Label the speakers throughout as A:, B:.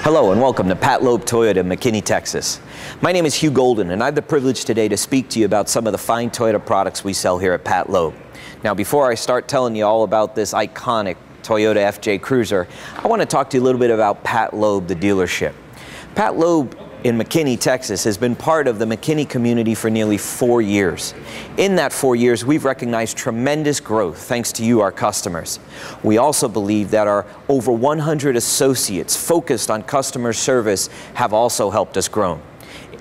A: Hello and welcome to Pat Lobb Toyota in McKinney, Texas. My name is Hugh Golden and I have the privilege today to speak to you about some of the fine Toyota products we sell here at Pat Lobb. Now before I start telling you all about this iconic Toyota FJ Cruiser, I want to talk to you a little bit about Pat Lobb, the dealership. Pat Lobb in McKinney, Texas has been part of the McKinney community for nearly 4 years. In that 4 years, we've recognized tremendous growth thanks to you, our customers. We also believe that our over 100 associates focused on customer service have also helped us grow.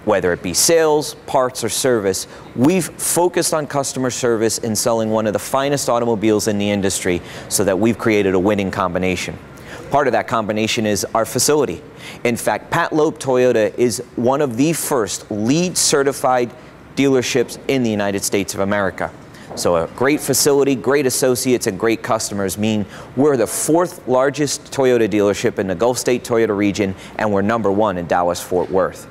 A: Whether it be sales, parts, or service, we've focused on customer service and selling one of the finest automobiles in the industry so that we've created a winning combination. Part of that combination is our facility. In fact, Pat Lobb Toyota is one of the first LEED certified dealerships in the United States of America. So a great facility, great associates, and great customers mean we're the 4th largest Toyota dealership in the Gulf State Toyota region, and we're #1 in Dallas-Fort Worth.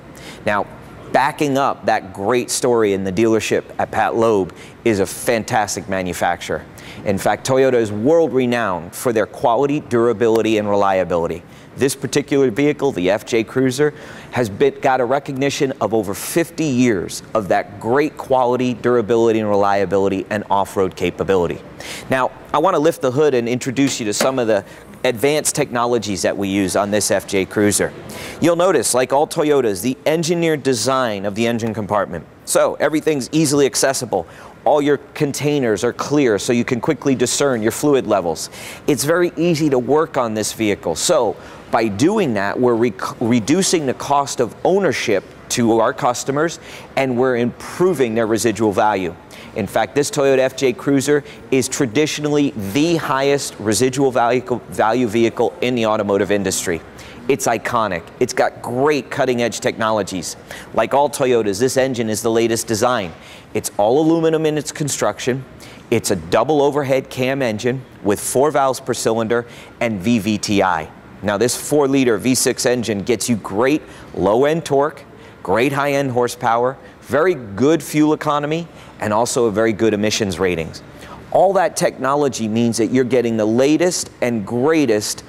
A: Now, backing up that great story in the dealership at Pat Lobb is a fantastic manufacturer. In fact, Toyota is world-renowned for their quality, durability, and reliability. This particular vehicle, the FJ Cruiser, has got a recognition of over 50 years of that great quality, durability, and reliability, and off-road capability. Now, I want to lift the hood and introduce you to some of the advanced technologies that we use on this FJ Cruiser. You'll notice, like all Toyotas, the engineered design of the engine compartment. So everything's easily accessible. All your containers are clear so you can quickly discern your fluid levels. It's very easy to work on this vehicle. So by doing that, we're reducing the cost of ownership to our customers, and we're improving their residual value. In fact, this Toyota FJ Cruiser is traditionally the highest residual value vehicle in the automotive industry. It's iconic. It's got great cutting-edge technologies. Like all Toyotas, this engine is the latest design. It's all aluminum in its construction. It's a double overhead cam engine with 4 valves per cylinder and VVTi. Now this 4-liter V6 engine gets you great low-end torque, great high-end horsepower, very good fuel economy, and also a very good emissions ratings. All that technology means that you're getting the latest and greatest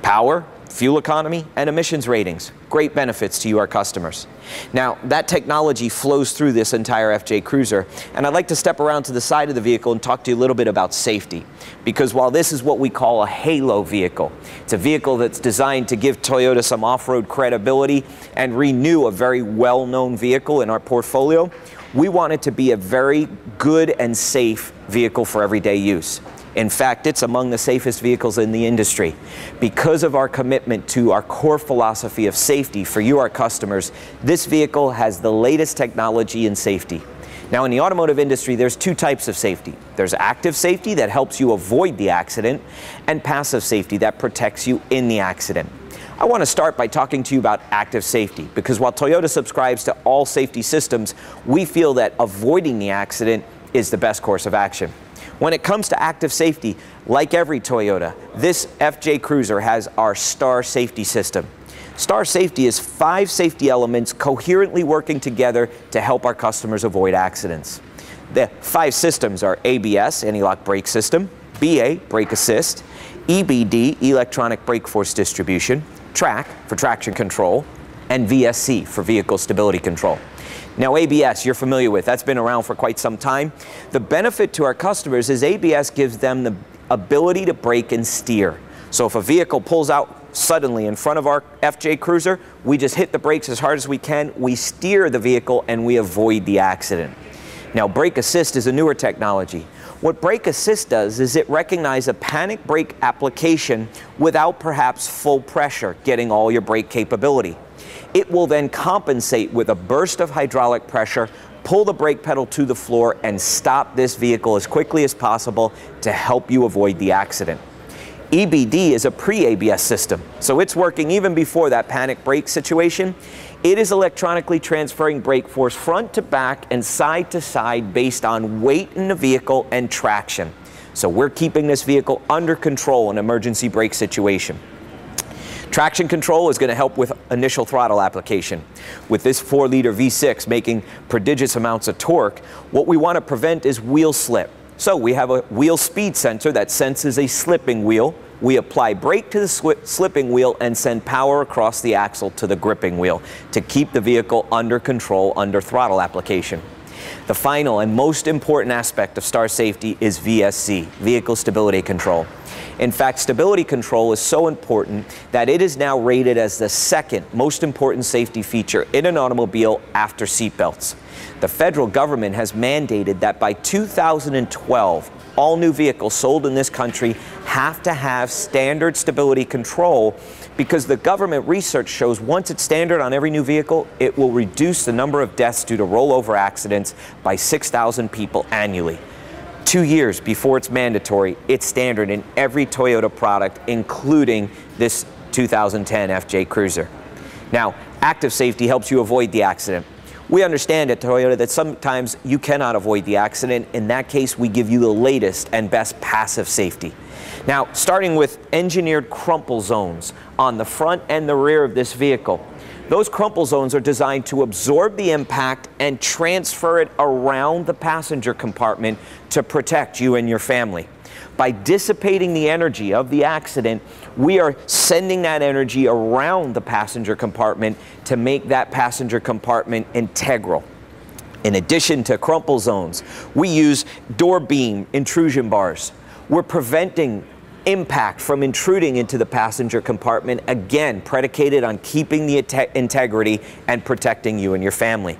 A: power, fuel economy, and emissions ratings. Great benefits to you, our customers. Now, that technology flows through this entire FJ Cruiser, and I'd like to step around to the side of the vehicle and talk to you a little bit about safety. Because while this is what we call a halo vehicle, it's a vehicle that's designed to give Toyota some off-road credibility and renew a very well-known vehicle in our portfolio, we want it to be a very good and safe vehicle for everyday use. In fact, it's among the safest vehicles in the industry. Because of our commitment to our core philosophy of safety for you, our customers, this vehicle has the latest technology in safety. Now, in the automotive industry, there's 2 types of safety. There's active safety that helps you avoid the accident, and passive safety that protects you in the accident. I want to start by talking to you about active safety, because while Toyota subscribes to all safety systems, we feel that avoiding the accident is the best course of action. When it comes to active safety, like every Toyota, this FJ Cruiser has our STAR safety system. STAR safety is 5 safety elements coherently working together to help our customers avoid accidents. The 5 systems are ABS, anti-lock brake system, BA, brake assist, EBD, electronic brake force distribution, TRAC for traction control, and VSC for vehicle stability control. Now ABS, you're familiar with, that's been around for quite some time. The benefit to our customers is ABS gives them the ability to brake and steer. So if a vehicle pulls out suddenly in front of our FJ Cruiser, we just hit the brakes as hard as we can, we steer the vehicle, and we avoid the accident. Now brake assist is a newer technology. What brake assist does is it recognizes a panic brake application without perhaps full pressure, getting all your brake capability. It will then compensate with a burst of hydraulic pressure, pull the brake pedal to the floor, and stop this vehicle as quickly as possible to help you avoid the accident. EBD is a pre-ABS system, so it's working even before that panic brake situation. It is electronically transferring brake force front to back and side to side based on weight in the vehicle and traction. So we're keeping this vehicle under control in an emergency brake situation. Traction control is going to help with initial throttle application. With this 4-liter V6 making prodigious amounts of torque, what we want to prevent is wheel slip. So we have a wheel speed sensor that senses a slipping wheel, We apply brake to the slipping wheel and send power across the axle to the gripping wheel to keep the vehicle under control under throttle application. The final and most important aspect of Star Safety is VSC, Vehicle Stability Control. In fact, stability control is so important that it is now rated as the second most important safety feature in an automobile after seatbelts. The federal government has mandated that by 2012, all new vehicles sold in this country have to have standard stability control, because the government research shows once it's standard on every new vehicle, it will reduce the number of deaths due to rollover accidents by 6,000 people annually. 2 years before it's mandatory, it's standard in every Toyota product, including this 2010 FJ Cruiser. Now, active safety helps you avoid the accident. We understand at Toyota that sometimes you cannot avoid the accident. In that case, we give you the latest and best passive safety. Now, starting with engineered crumple zones on the front and the rear of this vehicle. Those crumple zones are designed to absorb the impact and transfer it around the passenger compartment to protect you and your family. By dissipating the energy of the accident, we are sending that energy around the passenger compartment to make that passenger compartment integral. In addition to crumple zones, we use door beam intrusion bars. We're preventing impact from intruding into the passenger compartment, again predicated on keeping the integrity and protecting you and your family.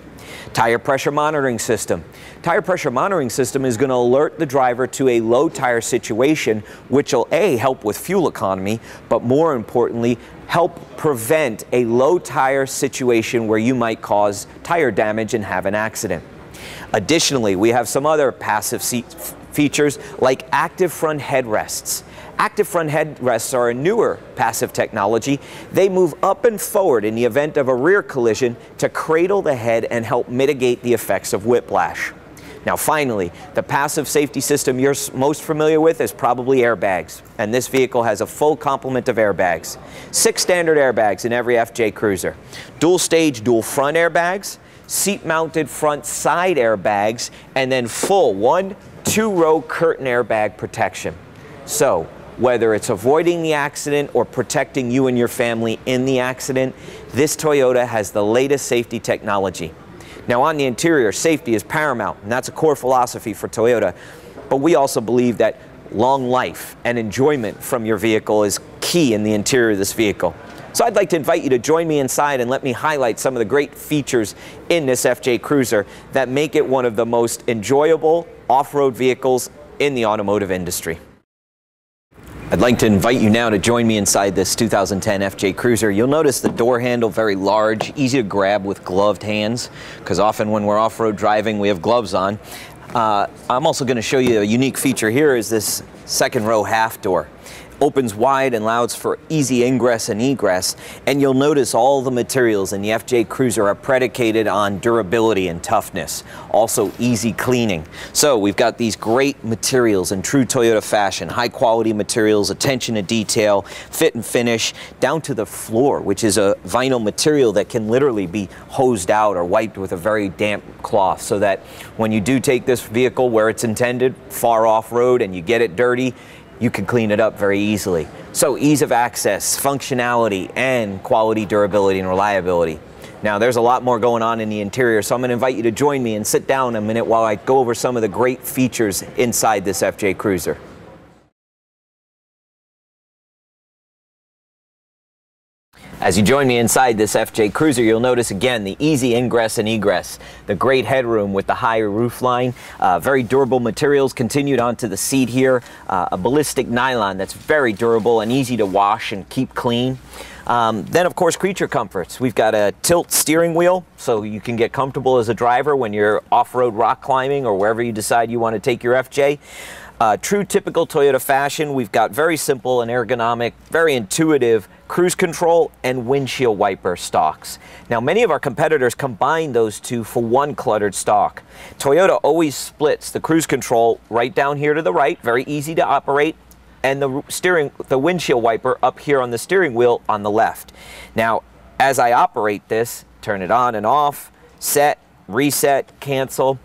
A: Tire pressure monitoring system. Tire pressure monitoring system is going to alert the driver to a low tire situation, which will help with fuel economy, but more importantly, help prevent a low tire situation where you might cause tire damage and have an accident. Additionally, we have some other passive seat features like active front headrests. Active front headrests are a newer passive technology. They move up and forward in the event of a rear collision to cradle the head and help mitigate the effects of whiplash. Now finally, the passive safety system you're most familiar with is probably airbags, and this vehicle has a full complement of airbags. 6 standard airbags in every FJ Cruiser. Dual stage, dual front airbags, seat mounted front side airbags, and then full 1-2-row curtain airbag protection. So, whether it's avoiding the accident or protecting you and your family in the accident, this Toyota has the latest safety technology. Now on the interior, safety is paramount, and that's a core philosophy for Toyota. But we also believe that long life and enjoyment from your vehicle is key in the interior of this vehicle. So I'd like to invite you to join me inside and let me highlight some of the great features in this FJ Cruiser that make it one of the most enjoyable off-road vehicles in the automotive industry. I'd like to invite you now to join me inside this 2010 FJ Cruiser. You'll notice the door handle very large, easy to grab with gloved hands, because often when we're off-road driving we have gloves on. I'm also going to show you a unique feature here is this second row half door. Opens wide and allows for easy ingress and egress, and you'll notice all the materials in the FJ Cruiser are predicated on durability and toughness, also easy cleaning. So we've got these great materials in true Toyota fashion, high quality materials, attention to detail, fit and finish, down to the floor, which is a vinyl material that can literally be hosed out or wiped with a very damp cloth, so that when you do take this vehicle where it's intended, far off-road, and you get it dirty, you can clean it up very easily. So ease of access, functionality, and quality, durability, and reliability. Now there's a lot more going on in the interior, so I'm going to invite you to join me and sit down a minute while I go over some of the great features inside this FJ Cruiser. As you join me inside this FJ Cruiser, you'll notice again the easy ingress and egress, the great headroom with the higher roof line, very durable materials continued onto the seat here, a ballistic nylon that's very durable and easy to wash and keep clean. Then of course creature comforts. We've got a tilt steering wheel so you can get comfortable as a driver when you're off-road rock climbing or wherever you decide you want to take your FJ. True typical Toyota fashion, we've got very simple and ergonomic, very intuitive cruise control and windshield wiper stalks. Now many of our competitors combine those two for one cluttered stalk. Toyota always splits the cruise control right down here to the right, very easy to operate, and the windshield wiper up here on the steering wheel on the left. Now as I operate this, turn it on and off, set, reset, cancel.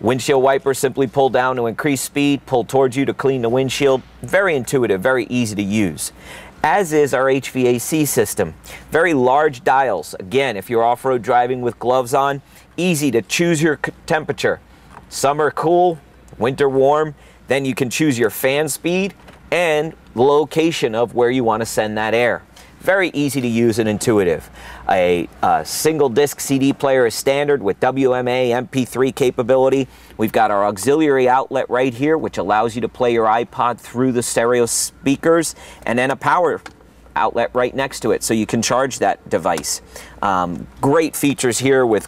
A: Windshield wiper, simply pull down to increase speed, pull towards you to clean the windshield. Very intuitive, very easy to use. As is our HVAC system. Very large dials. Again, if you're off-road driving with gloves on, easy to choose your temperature. Summer cool, winter warm. Then you can choose your fan speed and the location of where you want to send that air. Very easy to use and intuitive. A single disc CD player is standard with WMA MP3 capability. We've got our auxiliary outlet right here, which allows you to play your iPod through the stereo speakers, and then a power outlet right next to it so you can charge that device. Great features here with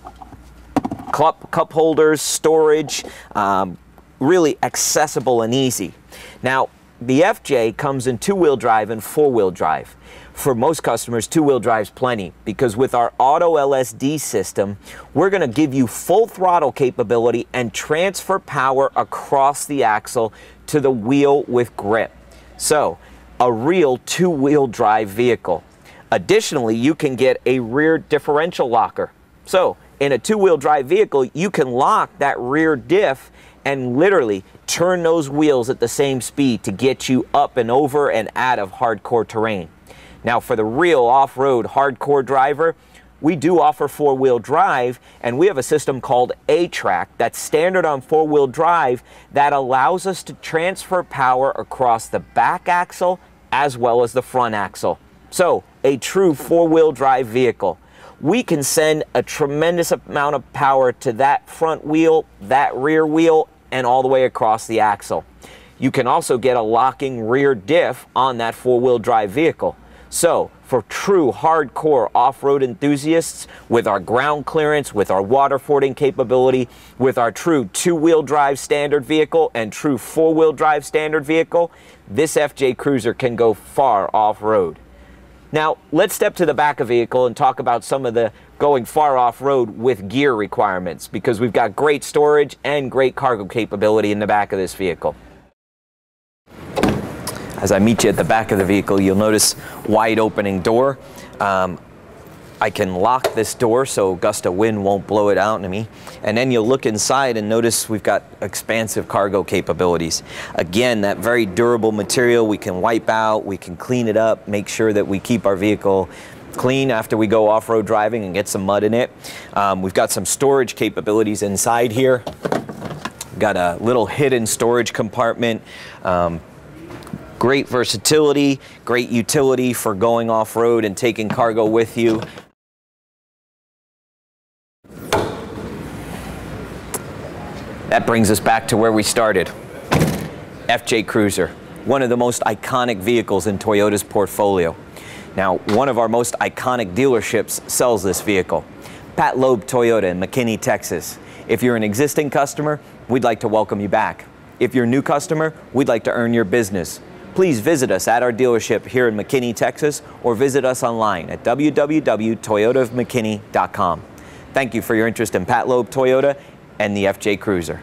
A: cup holders, storage, really accessible and easy. Now, the FJ comes in two-wheel drive and four-wheel drive. For most customers, two-wheel drive is plenty, because with our auto LSD system, we're going to give you full throttle capability and transfer power across the axle to the wheel with grip. So, a real two-wheel drive vehicle. Additionally, you can get a rear differential locker. So, in a two-wheel drive vehicle, you can lock that rear diff and literally turn those wheels at the same speed to get you up and over and out of hardcore terrain. Now, for the real off-road hardcore driver, we do offer four-wheel drive, and we have a system called A-Track that's standard on four-wheel drive that allows us to transfer power across the back axle as well as the front axle. So, a true four-wheel drive vehicle. We can send a tremendous amount of power to that front wheel, that rear wheel, and all the way across the axle. You can also get a locking rear diff on that four-wheel drive vehicle. So, for true hardcore off-road enthusiasts, with our ground clearance, with our water fording capability, with our true two-wheel drive standard vehicle and true four-wheel drive standard vehicle, this FJ Cruiser can go far off-road. Now, let's step to the back of the vehicle and talk about some of the going far off-road with gear requirements, because we've got great storage and great cargo capability in the back of this vehicle. As I meet you at the back of the vehicle, you'll notice wide opening door. I can lock this door so a gust of wind won't blow it out into me. And then you'll look inside and notice we've got expansive cargo capabilities. Again, that very durable material we can wipe out, we can clean it up, make sure that we keep our vehicle clean after we go off-road driving and get some mud in it. We've got some storage capabilities inside here. We've got a little hidden storage compartment. Great versatility, great utility for going off-road and taking cargo with you. That brings us back to where we started. FJ Cruiser, one of the most iconic vehicles in Toyota's portfolio. Now, one of our most iconic dealerships sells this vehicle, Pat Lobb Toyota in McKinney, Texas. If you're an existing customer, we'd like to welcome you back. If you're a new customer, we'd like to earn your business. Please visit us at our dealership here in McKinney, Texas, or visit us online at www.toyotaofmckinney.com. Thank you for your interest in Pat Lobb Toyota and the FJ Cruiser.